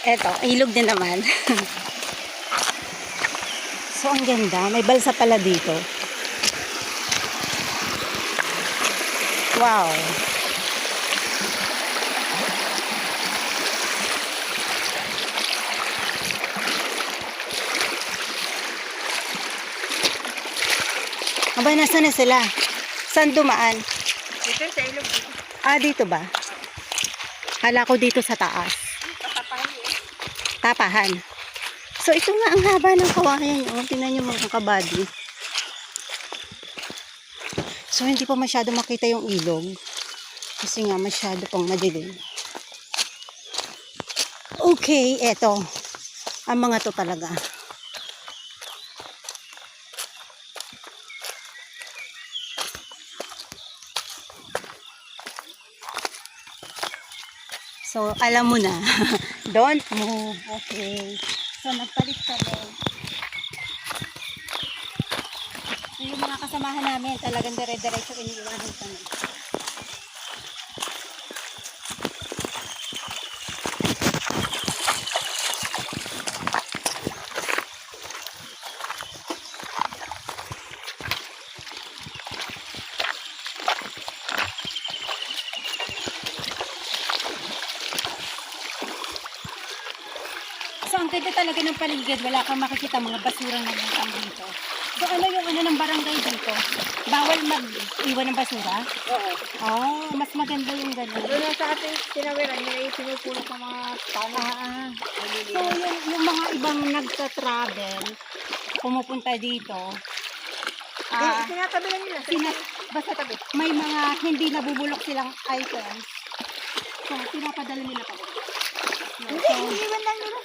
Eto, ilog din naman. So, ang ganda. May balsa pala dito. Wow. Aba, nasa na sila? Saan dumaan? Dito sa ilog. Ah, dito ba? Hala ko dito sa taas. Tapahan. So, ito nga ang haba ng kawayan. Oh, tingnan nyo mga kabady. So, hindi pa masyado makita yung ilog. Kasi nga, masyado pang madilim. Okay, eto. Ang mga to talaga. So, alam mo na. Don't move. Okay. So, nagpalit kami. So, yung mga kasamahan namin, talagang dire-diretso iniiwanan kami. So, ang ganda talaga ng paligid. Wala kang makikita mga basura na butang dito. So, ano yung ano ng barangay dito? Bawal mag-iwan ng basura? Oo. Oh, mas maganda yung gano'n. Doon na sa ating tinawiran, nila yung pinupulot ng mga tao. So, yung mga ibang nagsa-travel, pumupunta dito, Tinatabi lang nila. basta tabi, may mga hindi nabubulok silang items. So, pinapadala nila pa. Hindi, iniwan lang nila.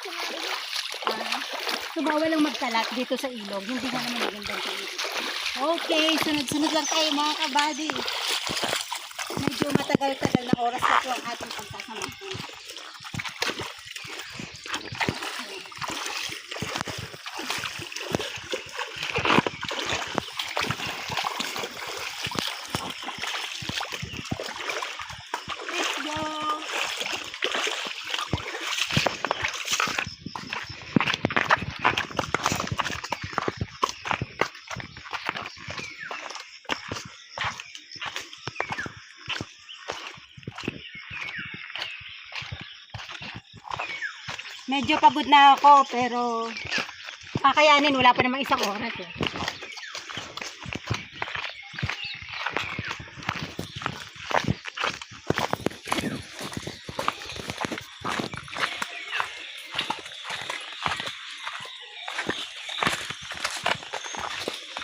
So, bawal lang magkalat dito sa ilog. Hindi nga naman magandang sa ilog. Okay, sunod-sunod lang tayo mga kabady. Medyo matagal-tagal na oras na po ang ating pagsasama. Let's go! Medyo pagod na ako, pero kakayanin, wala pa namang isang oras eh.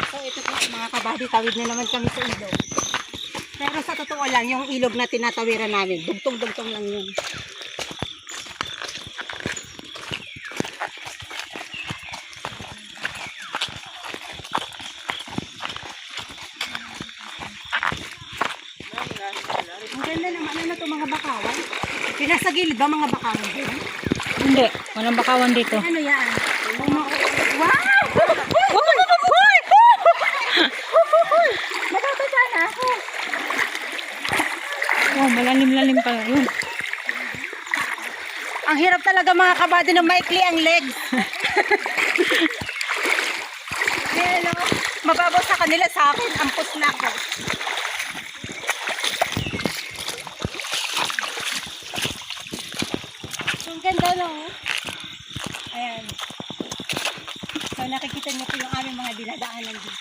So ito po mga kabady, tawid na naman kami sa ilog. Pero sa totoo lang, yung ilog na tinatawiran namin, dugtong-dugtong lang yun. Ang ganda naman, ano to mga bakawan? Pinasa gilid ba mga bakawan din? Hindi, walang bakawan dito. Ano yan? Wow! Nakakita na ako. Oh, malalim-lalim pala yun. Ang hirap talaga mga kabady na maikli ang legs. Hello. Mababaw sa kanila, sa akin, ampos na ako. Ang ganda no? Ayan. So nakikita niyo po yung aming mga dinadaanan dito.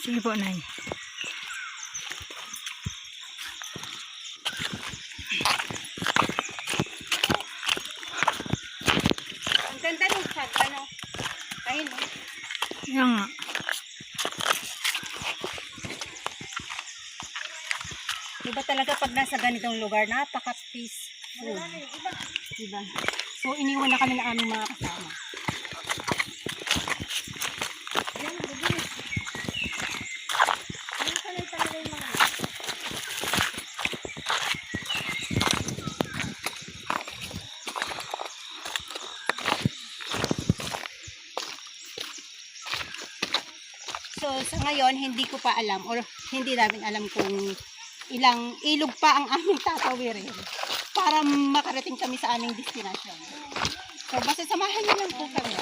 Sige po, Nay. Ang ganda ng chat, ano? Ayun no? Yan nga. Diba talaga pag nasa ganitong lugar, napaka-peaceful. Diba? So, iniwan na kami ng aming mga kasama. So sa ngayon, hindi ko pa alam or hindi namin alam kung ilang ilog pa ang aming tatawirin para makarating kami sa aming destination. So basta samahan niyo lang po kami.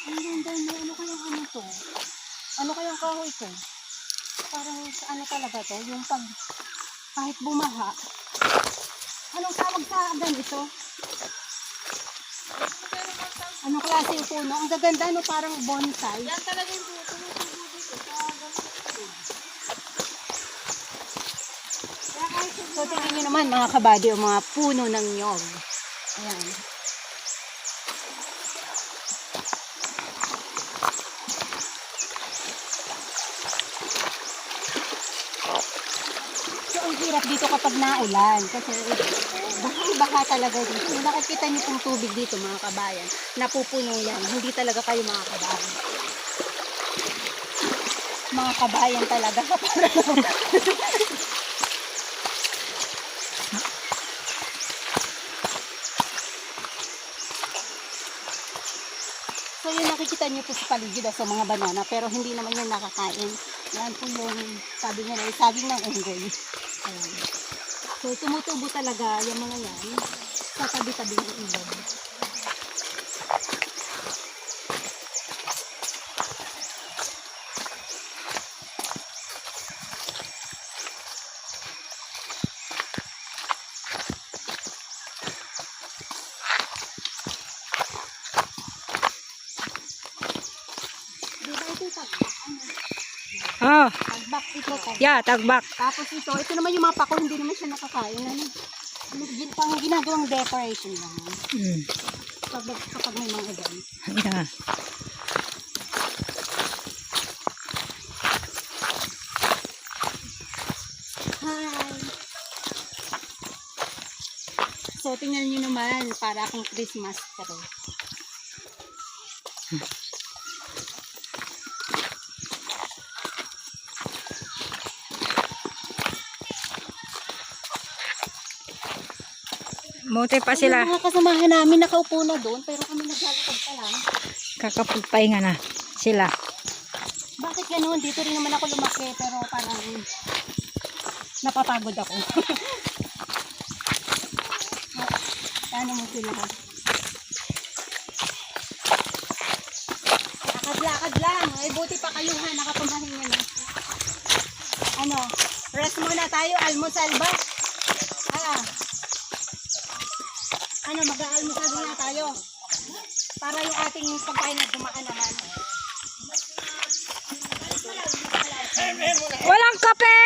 Ang ganda mo, ano kayang ano to? Ano kayang kahoy to? Parang sa ano talaga to? Yung pag kahit bumaha. Anong tawag sa ganito? Anong klase yung puno? Ang gaganda, no? Parang bonsai. Yan talaga yung tumutubo dito sa So, tingnan nyo naman mga kabady o mga puno ng nyog. Ayan. So, ang hirap dito kapag naulan. Kasi baha talaga dito. Kung nakikita nyo pong tubig dito mga kabayan, napupuno yan. Hindi talaga kayo mga kabayan. Mga kabayan talaga. So yung nakikita niyo po sa paligid sa mga banana, pero hindi naman yan nakakain. Yan po yung sabi niya na saging ng unggoy. Ayan. So tumutubo talaga yung mga yan sa tabi-tabi ng ilog. Oh, Tagbak ito. yeah, tagbak. Tapos ito naman yung mga pako, hindi naman siya nakakain. Pang ginagawang decoration lang. Mm. Kapag may mga event. Yeah. Hi! So, tingnan nyo naman, para akong Christmas tree. Buti pa sila. Yung mga kasamahan namin nakaupo na doon, pero kami naglalakad pa lang. Kakapagpahinga na sila. Bakit ganoon? Dito rin naman ako lumaki, pero parang napapagod ako. Paano mo sila? Lakad-lakad lang. Eh, buti pa kayo ha, nakapamahinga na. Ano? Rest muna tayo, almusal ba? Ano, mag-aalmusal na tayo. Para yung ating pagkain na dumaan naman. Walang kape!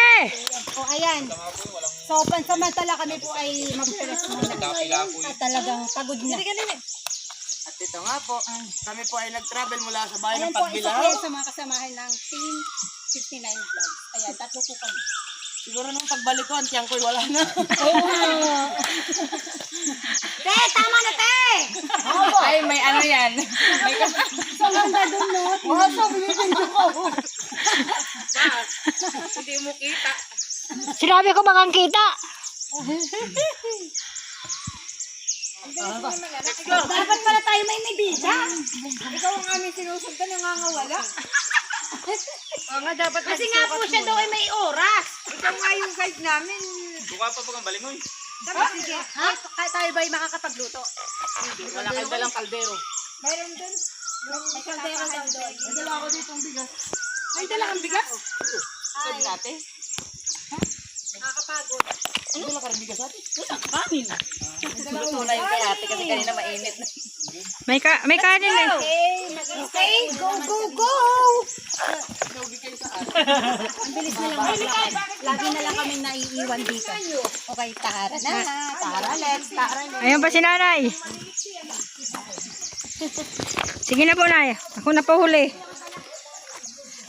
O, ayan. So, pansamantala kami po ay mag-rest muna. At talagang pagod na. At ito nga po, kami po ay nag-travel mula sa bayan Ayan ng po, isa Pagbilao. po sa mga kasamahan ng Team 59 Vlogs. Ayan, tatlo po kami. Siguro nung pagbalik ko, ang tiyang ko'y wala na. Te, tama na, te! Ay, may ano yan. So, ganda doon, no? Mga sabi niyo ko. Hindi mo kita. Sinabi ko bang kita? Dapat pala tayo may medida. Ikaw ang aming sinusundan, nangangawala. Oo nga, dapat Kasi nga po siya daw ay may oras. Ikaw nga yung guide namin. Buka pa pag ang balingoy. Dapat sige. Ha? Tayo ba ay makakapagluto? Wala kang dalang kaldero. Mayroon dun. May kaldero daw doon. May dala ako dito ang bigas. Ay, dala kang bigas. Sabi natin. Nakakapagod. May dala ka rin bigas natin. Kanin. Luto na yung kay ate kasi kanina mainit na. May kanin eh. Okay, go, go, go! Naugi kayo sa ate. Ang bilis na lang maglakad. Lagi na lang kami naiiwan dito. Okay, tara na. Tara, let's. Ayun pa si nanay. Sige na po, nay. Ako na po huli.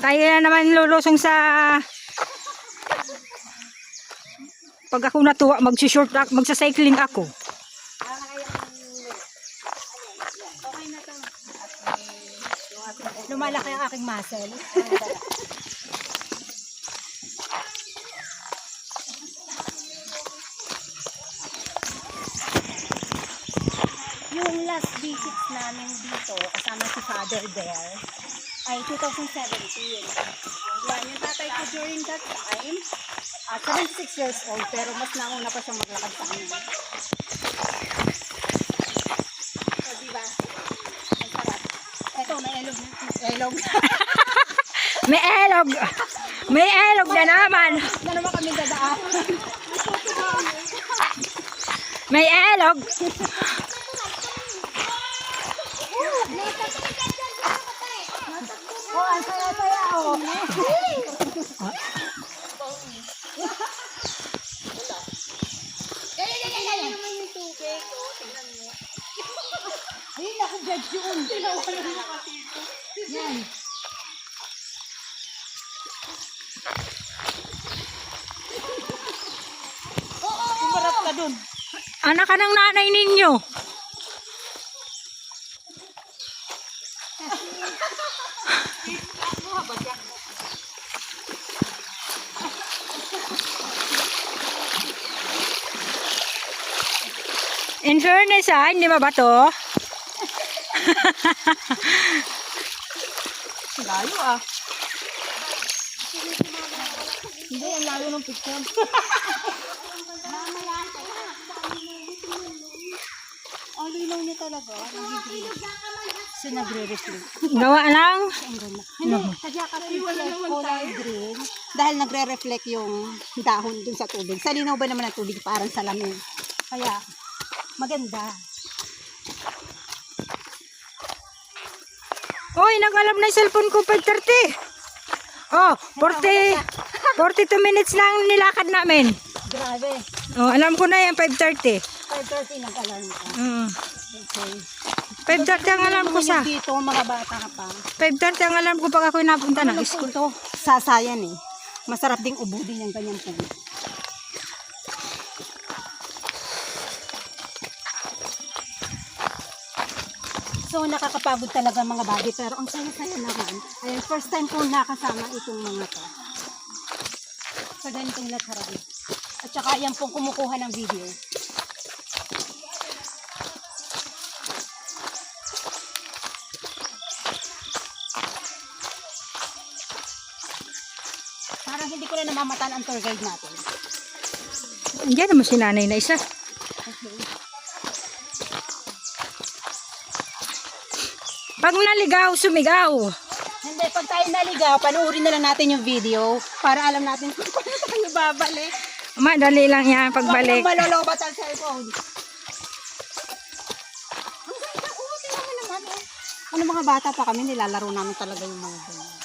Tayo na naman lulusong sa... Pag ako natuwa, magsi-short track, magsa-cycling ako. Lumalaki ang aking muscle. last visits namin dito, kasama si Father there, ay 2017. Yan, yung tatay ko during that time, 76 years old, pero mas nauna pa siyang maglakad sa amin. So, diba? Ang sarap. Eto, may elog na. Elog. May elog. May elog na naman. Na naman kami dadaan. May elog. Oh, ang saya-saya, oh. Ay, naku-judge yun. Yan. Kumarap ka dun. Anak ka ng nanay ninyo. In fairness hindi ba to? Layo Hindi, ang layo ng picture. Ang linaw niya talaga. So, nagre-reflect. Gawa lang. Ang ganda. Hindi, sadya kasi kulay green. Dahil nagre-reflect yung dahon dun sa tubig. Sa linaw ba naman ng tubig? Parang salamin. Kaya, maganda. Oy, nag-alam na yung cellphone ko 5:30. Oh, 42 minutes lang nilakad namin. Grabe. Oh, alam ko na yan 5:30. 5:30 nag-alarm ka. Okay. 5:30 ang alam ko sa. Dito, mga bata ka pa. 5:30 ang alam ko pag ako'y napunta ng school. Ito, sasayan eh. Masarap ding ubudin yung ganyang puno. So, nakakapagod talaga mga body, pero ang saya-saya naman. Ayun, first time ko nakasama itong mga to. Sa ganitong lataran. At saka yan pong kumukuha ng video. Parang hindi ko na namamatan ang tour guide natin. Diyan naman si nanay na isa. Pag naligaw, sumigaw. Hindi, pag tayo naligaw, panoorin na lang natin yung video para alam natin kung paano tayo babalik. Madali lang yan pagbalik. Huwag nang malolobat ang cellphone. Ang ganda, tingnan mo naman. Ano mga bata pa kami, nilalaro namin talaga yung mga ganyan.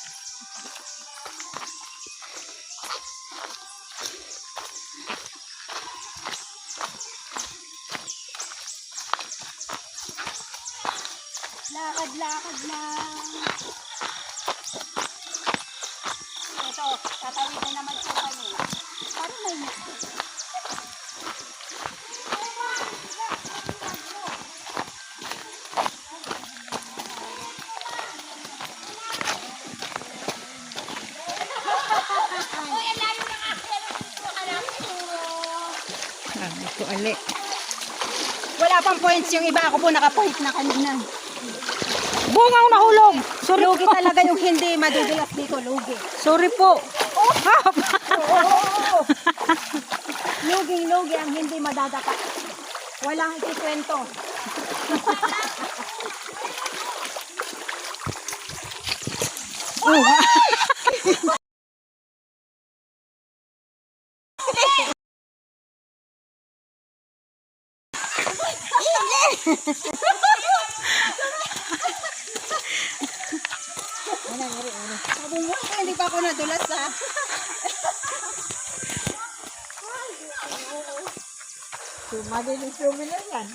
Lakad-lakad lang. Ito, tatawid na naman po kami. Parang may nito. Sabi ko, ali. Wala pang points yung iba. Ako po naka-point na kanina. Bungaw nahulog. Sorry Lugi po. talaga yung hindi madudulas dito. Lugi. Sorry po. Luging-lugi ang hindi madadapa. Walang ikikwento. Sabi mo, hindi pa ako nadulas ha. Madilis yung yan.